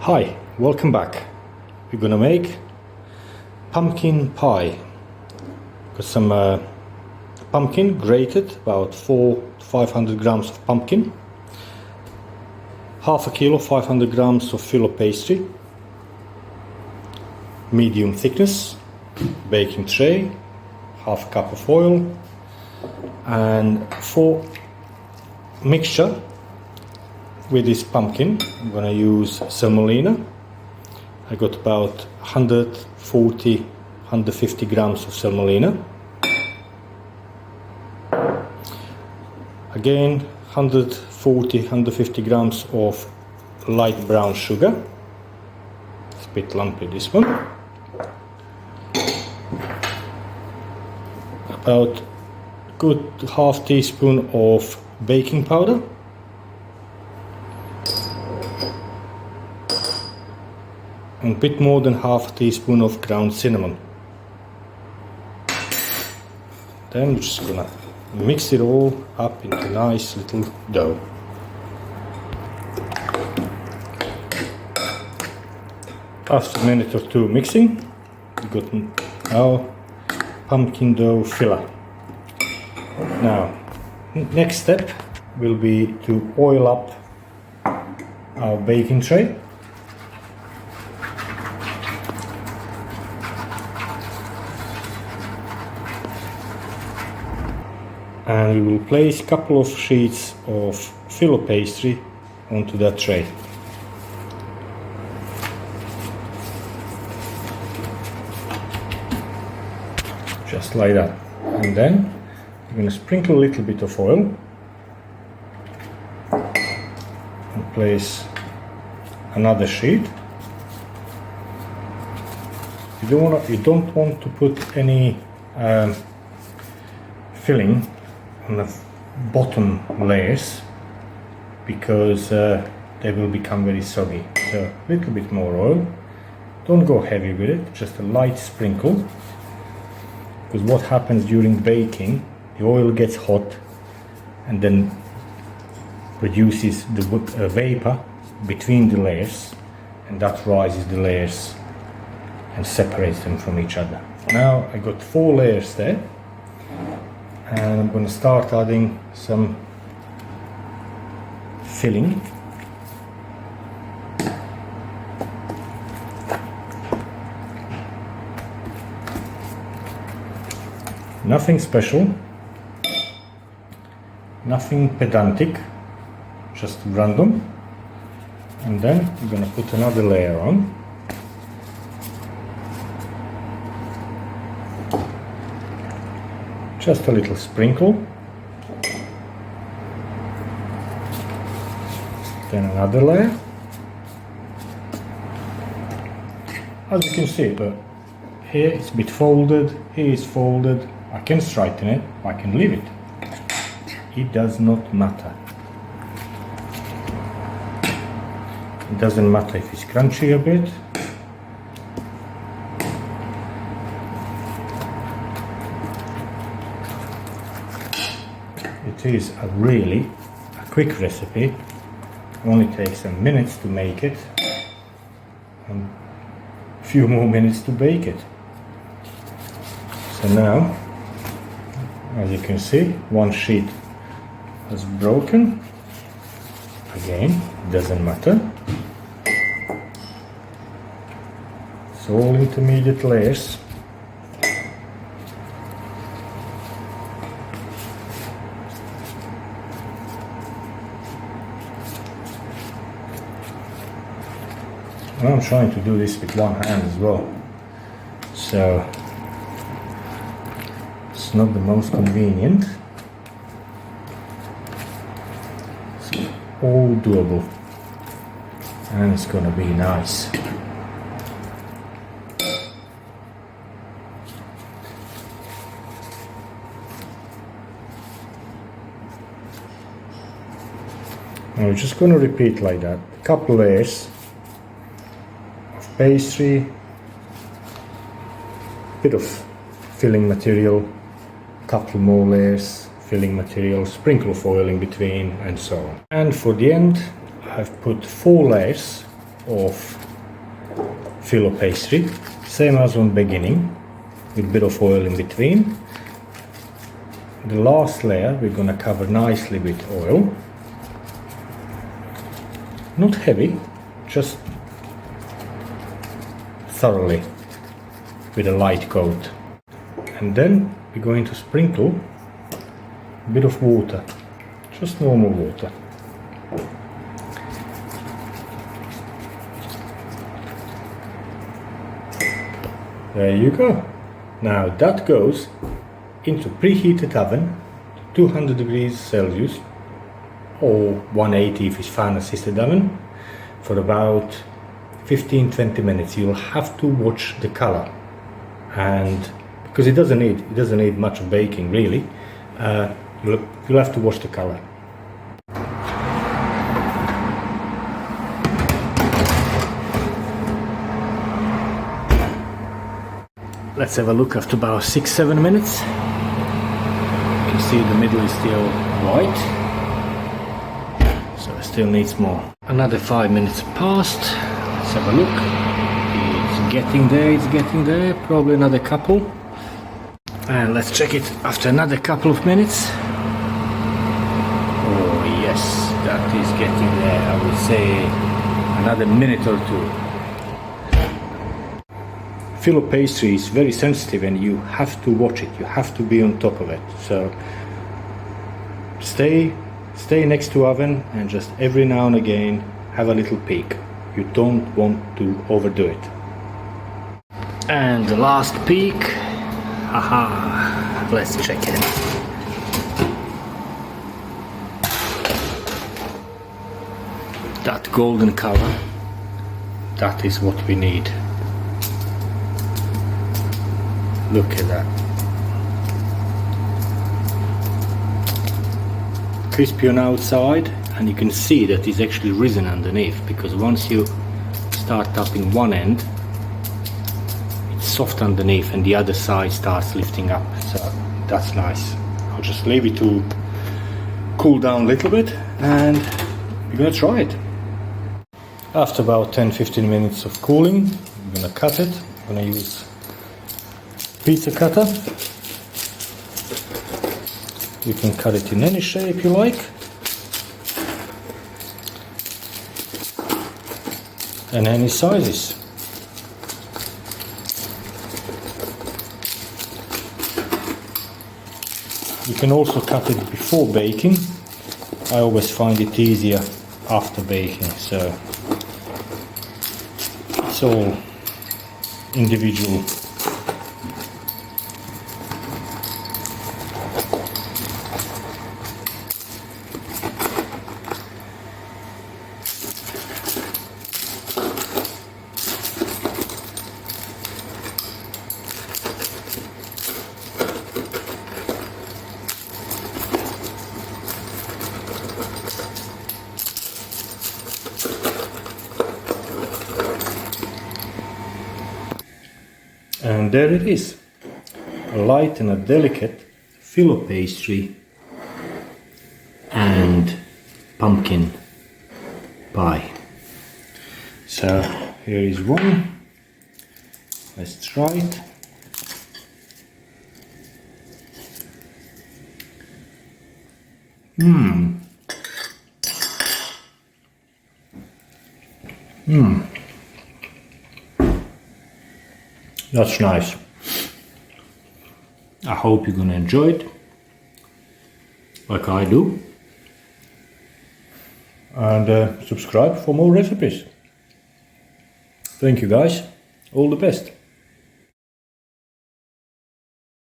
Hi, welcome back. We're gonna make pumpkin pie. Got some pumpkin grated, about 400 to 500 grams of pumpkin, half a kilo, 500 grams of Filo pastry, medium thickness, baking tray, half a cup of oil, and for mixture with this pumpkin I'm gonna use salmolina. I got about 140-150 grams of salmolina. Again 140-150 grams of light brown sugar. It's a bit lumpy, this one. About good half teaspoon of baking powder. And a bit more than half a teaspoon of ground cinnamon. Then we're just gonna mix it all up into a nice little dough. After a minute or two mixing, we've got our pumpkin dough filler. Now, next step will be to oil up our baking tray. And we will place a couple of sheets of Filo pastry onto that tray. Just like that. And then we're going to sprinkle a little bit of oil and place another sheet. You don't want to put any filling on the bottom layers because they will become very soggy. So a little bit more oil. Don't go heavy with it, just a light sprinkle, because what happens during baking, the oil gets hot and then produces the vapor between the layers, and that rises the layers and separates them from each other. Now I got 4 layers there. And I'm going to start adding some filling. Nothing special, nothing pedantic, just random. And then I'm going to put another layer on. Just a little sprinkle, then another layer. As you can see, but here it's a bit folded, here it's folded. I can straighten it, I can leave it. It does not matter. It doesn't matter if it's crunchy a bit. It is a really quick recipe. It only takes some minutes to make it and a few more minutes to bake it. So now, as you can see, one sheet has broken. Again, it doesn't matter. It's all intermediate layers. I'm trying to do this with one hand as well, so it's not the most convenient. It's all doable and it's gonna be nice. And we're just gonna repeat like that, a couple layers. Pastry, bit of filling material, couple more layers, filling material, sprinkle of oil in between, and so on. And for the end, I've put 4 layers of Filo pastry, same as on beginning, with a bit of oil in between. The last layer we're going to cover nicely with oil. Not heavy, just thoroughly with a light coat. And then we're going to sprinkle a bit of water, just normal water. There you go. Now that goes into preheated oven, 200 degrees Celsius or 180 if it's fan assisted oven, for about 15-20 minutes. You'll have to watch the color, and because it doesn't need much of baking really, you'll have to watch the color. Let's have a look after about 6-7 minutes. You can see the middle is still white, so it still needs more. Another 5 minutes passed. Let's have a look. It's getting there, probably another couple. And let's check it after another couple of minutes. Oh yes, that is getting there. I would say another minute or two. Filo pastry is very sensitive and you have to watch it, you have to be on top of it. So stay next to oven and just every now and again have a little peek. You don't want to overdo it. And the last peek. Haha, let's check it. That golden color, that is what we need. Look at that. Crispy on outside, and you can see that it's actually risen underneath, because once you start tapping one end, it's soft underneath and the other side starts lifting up. So that's nice. I'll just leave it to cool down a little bit and we're gonna try it. After about 10-15 minutes of cooling, I'm gonna cut it. I'm gonna use pizza cutter. You can cut it in any shape you like, and any sizes. You can also cut it before baking. I always find it easier after baking, so it's all individual. And there it is, a light and a delicate Filo pastry and pumpkin pie. So here is one. Let's try it. That's nice. I hope you're gonna enjoy it like I do, and subscribe for more recipes. Thank you guys, all the best.